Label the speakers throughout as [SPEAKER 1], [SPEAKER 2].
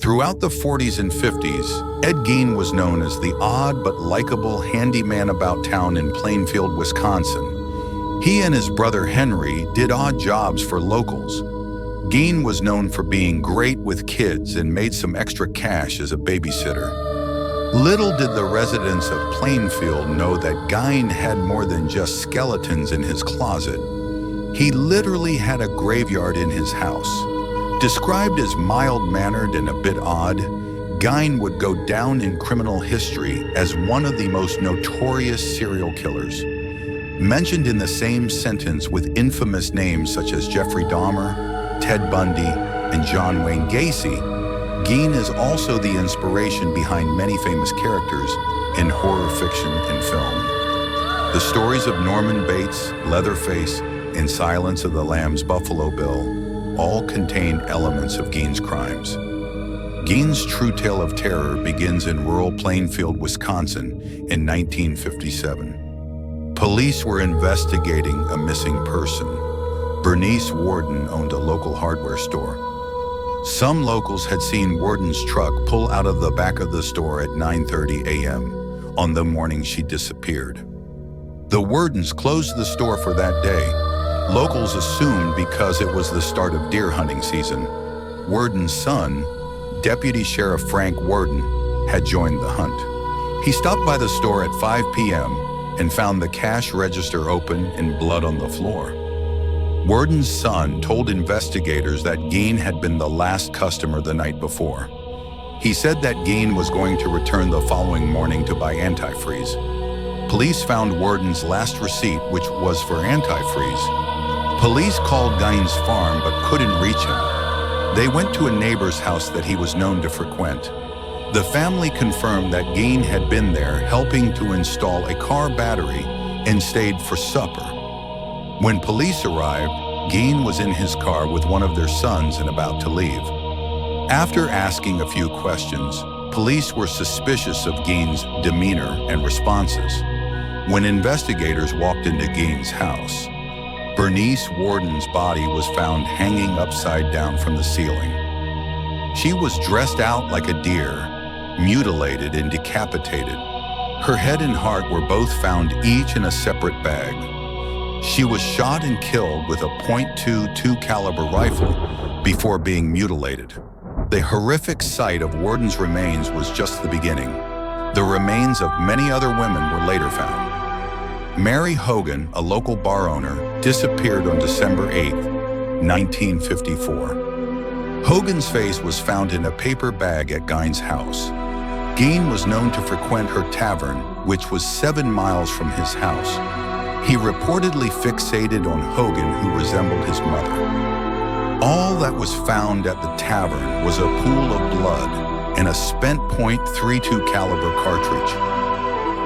[SPEAKER 1] Throughout the 40s and 50s, Ed Gein was known as the odd but likable handyman about town in Plainfield, Wisconsin. He and his brother Henry did odd jobs for locals. Gein was known for being great with kids and made some extra cash as a babysitter. Little did the residents of Plainfield know that Gein had more than just skeletons in his closet. He literally had a graveyard in his house. Described as mild-mannered and a bit odd, Gein would go down in criminal history as one of the most notorious serial killers. Mentioned in the same sentence with infamous names such as Jeffrey Dahmer, Ted Bundy, and John Wayne Gacy, Gein is also the inspiration behind many famous characters in horror fiction and film. The stories of Norman Bates, Leatherface, and Silence of the Lambs' Buffalo Bill all contain elements of Gein's crimes. Gein's true tale of terror begins in rural Plainfield, Wisconsin in 1957. Police were investigating a missing person. Bernice Worden owned a local hardware store. Some locals had seen Worden's truck pull out of the back of the store at 9:30 a.m. on the morning she disappeared. The Wordens closed the store for that day. Locals assumed because it was the start of deer hunting season. Worden's son, Deputy Sheriff Frank Worden, had joined the hunt. He stopped by the store at 5 p.m. and found the cash register open and blood on the floor. Worden's son told investigators that Gein had been the last customer the night before. He said that Gein was going to return the following morning to buy antifreeze. Police found Worden's last receipt, which was for antifreeze. Police called Gein's farm but couldn't reach him. They went to a neighbor's house that he was known to frequent. The family confirmed that Gein had been there helping to install a car battery and stayed for supper. When police arrived, Gein was in his car with one of their sons and about to leave. After asking a few questions, police were suspicious of Gein's demeanor and responses. When investigators walked into Gein's house, Bernice Worden's body was found hanging upside down from the ceiling. She was dressed out like a deer, mutilated and decapitated. Her head and heart were both found each in a separate bag. She was shot and killed with a .22 caliber rifle before being mutilated. The horrific sight of Worden's remains was just the beginning. The remains of many other women were later found. Mary Hogan, a local bar owner, disappeared on December 8, 1954. Hogan's face was found in a paper bag at Gein's house. Gein was known to frequent her tavern, which was 7 miles from his house. He reportedly fixated on Hogan, who resembled his mother. All that was found at the tavern was a pool of blood and a spent .32 caliber cartridge.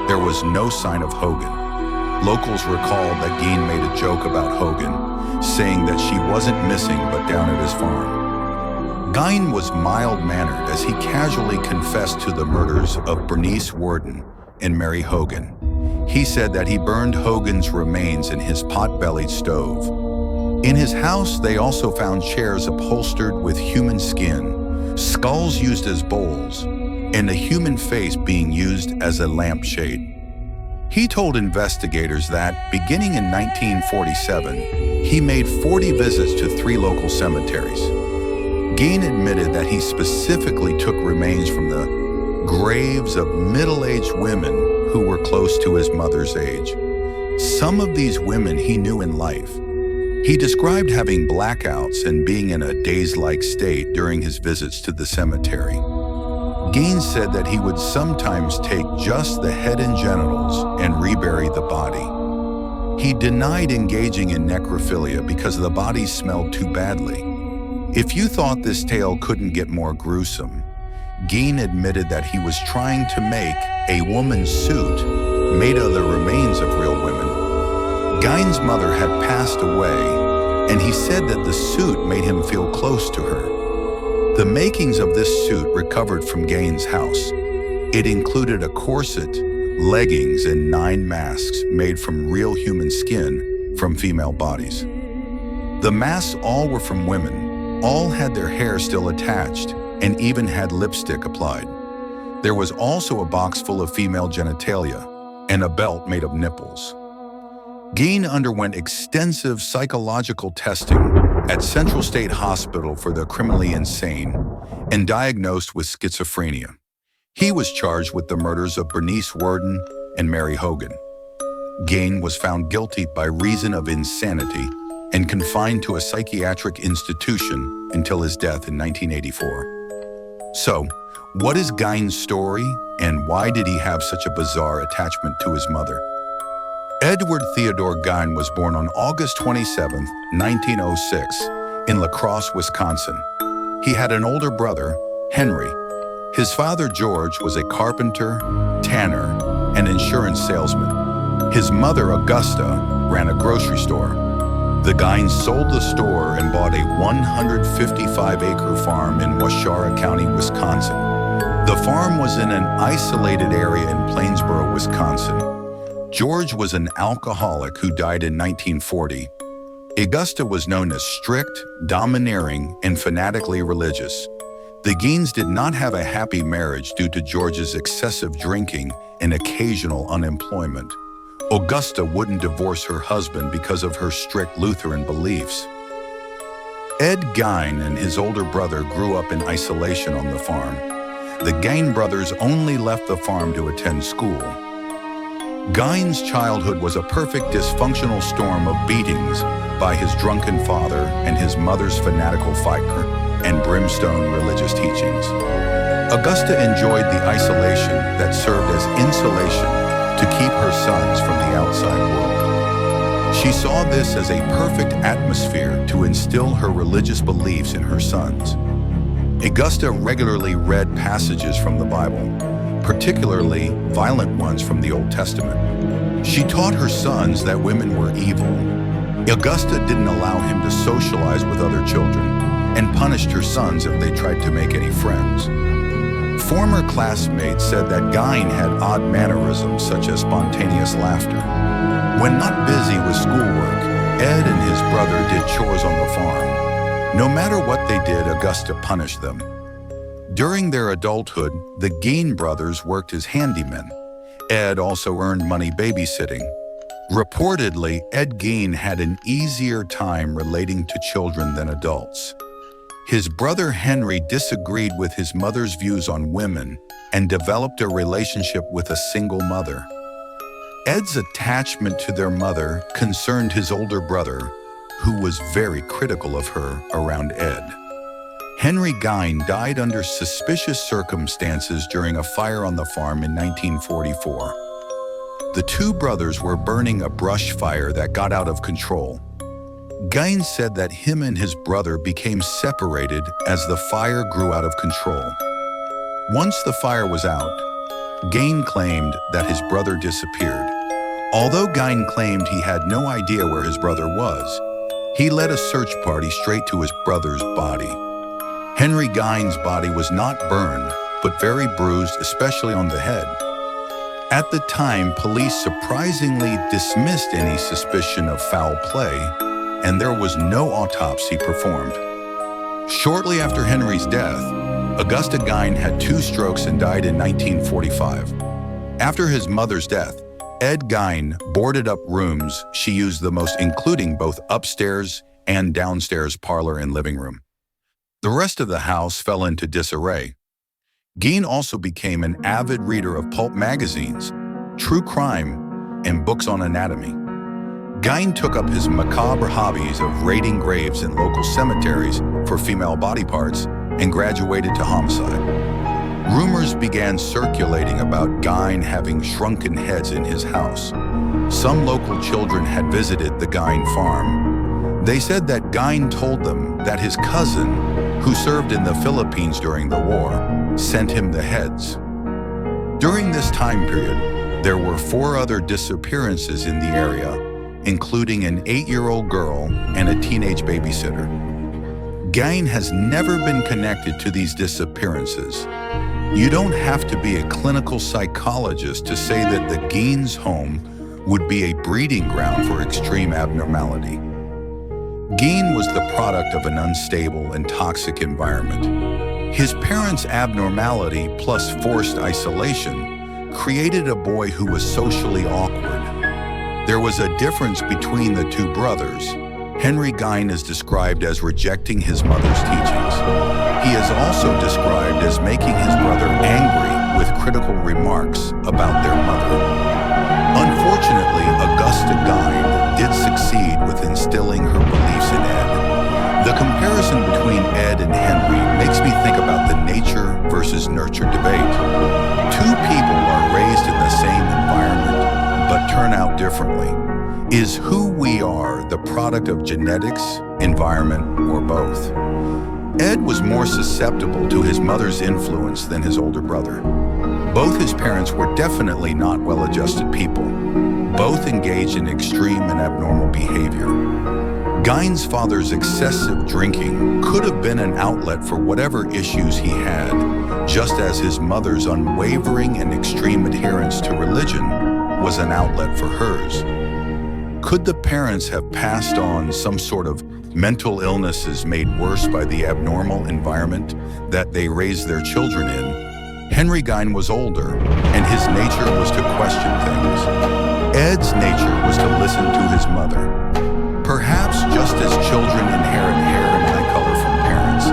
[SPEAKER 1] There was no sign of Hogan. Locals recalled that Gein made a joke about Hogan, saying that she wasn't missing but down at his farm. Gein was mild-mannered as he casually confessed to the murders of Bernice Worden and Mary Hogan. He said that he burned Hogan's remains in his pot-bellied stove. In his house, they also found chairs upholstered with human skin, skulls used as bowls, and a human face being used as a lampshade. He told investigators that, beginning in 1947, he made 40 visits to 3 local cemeteries. Gein admitted that he specifically took remains from the graves of middle-aged women who were close to his mother's age. Some of these women he knew in life. He described having blackouts and being in a dazed-like state during his visits to the cemetery. Gein said that he would sometimes take just the head and genitals and rebury the body. He denied engaging in necrophilia because the bodies smelled too badly. If you thought this tale couldn't get more gruesome, Gein admitted that he was trying to make a woman's suit made of the remains of real women. Gein's mother had passed away, and he said that the suit made him feel close to her. The makings of this suit recovered from Gein's house. It included a corset, leggings, and 9 masks made from real human skin from female bodies. The masks all were from women. All had their hair still attached, and even had lipstick applied. There was also a box full of female genitalia and a belt made of nipples. Gein underwent extensive psychological testing at Central State Hospital for the criminally insane and diagnosed with schizophrenia. He was charged with the murders of Bernice Worden and Mary Hogan. Gein was found guilty by reason of insanity and confined to a psychiatric institution until his death in 1984. So, what is Gein's story, and why did he have such a bizarre attachment to his mother? Edward Theodore Gein was born on August 27, 1906, in La Crosse, Wisconsin. He had an older brother, Henry. His father, George, was a carpenter, tanner, and insurance salesman. His mother, Augusta, ran a grocery store. The Geins sold the store and bought a 155-acre farm in Waushara County, Wisconsin. The farm was in an isolated area in Plainsboro, Wisconsin. George was an alcoholic who died in 1940. Augusta was known as strict, domineering, and fanatically religious. The Geins did not have a happy marriage due to George's excessive drinking and occasional unemployment. Augusta wouldn't divorce her husband because of her strict Lutheran beliefs. Ed Gein and his older brother grew up in isolation on the farm. The Gein brothers only left the farm to attend school. Gein's childhood was a perfect dysfunctional storm of beatings by his drunken father and his mother's fanatical fire and brimstone religious teachings. Augusta enjoyed the isolation that served as insulation to keep her sons from the outside world. She saw this as a perfect atmosphere to instill her religious beliefs in her sons. Augusta regularly read passages from the Bible, particularly violent ones from the Old Testament. She taught her sons that women were evil. Augusta didn't allow him to socialize with other children and punished her sons if they tried to make any friends. Former classmates said that Gein had odd mannerisms such as spontaneous laughter. When not busy with schoolwork, Ed and his brother did chores on the farm. No matter what they did, Augusta punished them. During their adulthood, the Gein brothers worked as handymen. Ed also earned money babysitting. Reportedly, Ed Gein had an easier time relating to children than adults. His brother Henry disagreed with his mother's views on women and developed a relationship with a single mother. Ed's attachment to their mother concerned his older brother, who was very critical of her around Ed. Henry Gein died under suspicious circumstances during a fire on the farm in 1944. The two brothers were burning a brush fire that got out of control. Gein said that him and his brother became separated as the fire grew out of control. Once the fire was out, Gein claimed that his brother disappeared. Although Gein claimed he had no idea where his brother was, he led a search party straight to his brother's body. Henry Gein's body was not burned, but very bruised, especially on the head. At the time, police surprisingly dismissed any suspicion of foul play, and there was no autopsy performed. Shortly after Henry's death, Augusta Gein had 2 strokes and died in 1945. After his mother's death, Ed Gein boarded up rooms she used the most, including both upstairs and downstairs parlor and living room. The rest of the house fell into disarray. Gein also became an avid reader of pulp magazines, true crime, and books on anatomy. Gein took up his macabre hobbies of raiding graves in local cemeteries for female body parts and graduated to homicide. Rumors began circulating about Gein having shrunken heads in his house. Some local children had visited the Gein farm. They said that Gein told them that his cousin, who served in the Philippines during the war, sent him the heads. During this time period, there were 4 other disappearances in the area, including an 8-year-old girl and a teenage babysitter. Gein has never been connected to these disappearances. You don't have to be a clinical psychologist to say that the Gein's home would be a breeding ground for extreme abnormality. Gein was the product of an unstable and toxic environment. His parents' abnormality plus forced isolation created a boy who was socially awkward. There was a difference between the two brothers. Henry Gein is described as rejecting his mother's teachings. He is also described as making his brother angry with critical remarks about their mother. Unfortunately, Augusta Gein did succeed with instilling her beliefs in Ed. The comparison between Ed and Henry makes me think about the nature versus nurture debate. Two people are raised in the same environment, but turn out differently. Is who we are the product of genetics, environment, or both? Ed was more susceptible to his mother's influence than his older brother. Both his parents were definitely not well-adjusted people. Both engaged in extreme and abnormal behavior. Gein's father's excessive drinking could have been an outlet for whatever issues he had, just as his mother's unwavering and extreme adherence to religion was an outlet for hers. Could the parents have passed on some sort of mental illnesses made worse by the abnormal environment that they raised their children in? Henry Gein was older, and his nature was to question things. Ed's nature was to listen to his mother. Perhaps just as children inherit hair and eye color from parents,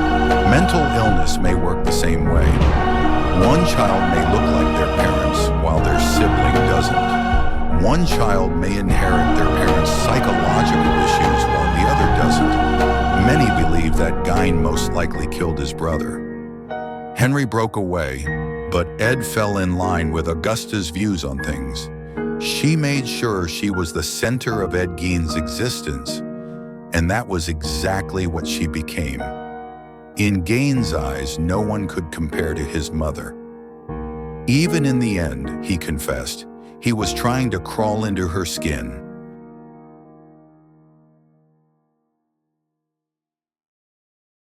[SPEAKER 1] mental illness may work the same way. One child may look like their parents while their sibling doesn't. One child may inherit their parents' psychological issues while the other doesn't. Many believe that Gein most likely killed his brother. Henry broke away, but Ed fell in line with Augusta's views on things. She made sure she was the center of Ed Gein's existence, and that was exactly what she became. In Gein's eyes, no one could compare to his mother. Even in the end, he confessed, he was trying to crawl into her skin.